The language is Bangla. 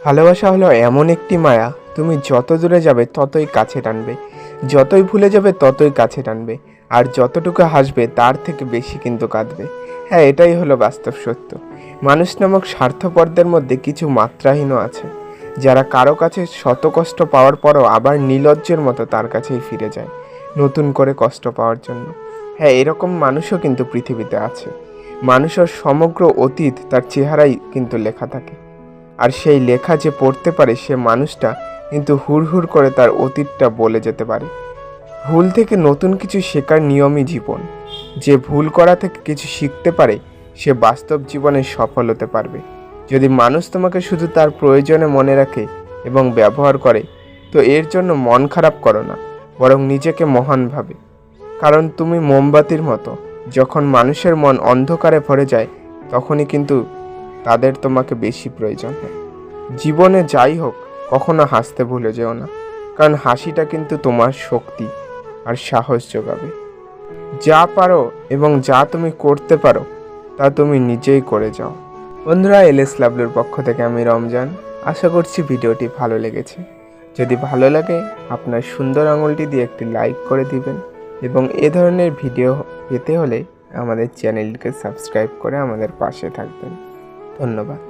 ভালোবাসা হলো এমন একটি মায়া, তুমি যত দূরে যাবে ততই কাছে টানবে, যতই ভুলে যাবে ততই কাছে টানবে, আর যতটুকু হাসবে তার থেকে বেশি কিন্তু কাঁদবে। হ্যাঁ, এটাই হলো বাস্তব সত্য। মানুষ নামক স্বার্থপরদের মধ্যে কিছু মাত্রাহীনও আছে, যারা কারো কাছে শত কষ্ট পাওয়ার পরও আবার নির্লজ্জের মতো তার কাছেই ফিরে যায় নতুন করে কষ্ট পাওয়ার জন্য। হ্যাঁ, এরকম মানুষও কিন্তু পৃথিবীতে আছে। মানুষের সমগ্র অতীত তার চেহারাই কিন্তু লেখা থাকে, আর সেই লেখা যে পড়তে পারে সে মানুষটা কিন্তু হুড়হুড় করে তার অতীতটা বলে যেতে পারে। ভুল থেকে নতুন কিছু শেখার নিয়মই জীবন। যে ভুল করা থেকে কিছু শিখতে পারে সে বাস্তব জীবনে সফল হতে পারবে। যদি মানুষ তোমাকে শুধু তার প্রয়োজনে মনে রাখে এবং ব্যবহার করে, তো এর জন্য মন খারাপ করো না, বরং নিজেকে মহান ভাবে। কারণ তুমি মোমবাতির মতো, যখন মানুষের মন অন্ধকারে ভরে যায় তখনই কিন্তু তাদের তোমাকে বেশি প্রয়োজন হয়। জীবনে যাই হোক, কখনো হাসতে ভুলে যেও না, কারণ হাসিটা কিন্তু তোমার শক্তি আর সাহস যোগাবে। যা পারো এবং যা তুমি করতে পারো তা তুমি নিজেই করে যাও। বন্ধুরা, এলএস লাভলুর পক্ষ থেকে আমি রমজান। আশা করছি ভিডিওটি ভালো লেগেছে। যদি ভালো লাগে আপনার সুন্দর আঙুলটি দিয়ে একটি লাইক করে দিবেন, এবং এ ধরনের ভিডিও পেতে হলে আমাদের চ্যানেলটিকে সাবস্ক্রাইব করে আমাদের পাশে থাকবেন। ধন্যবাদ।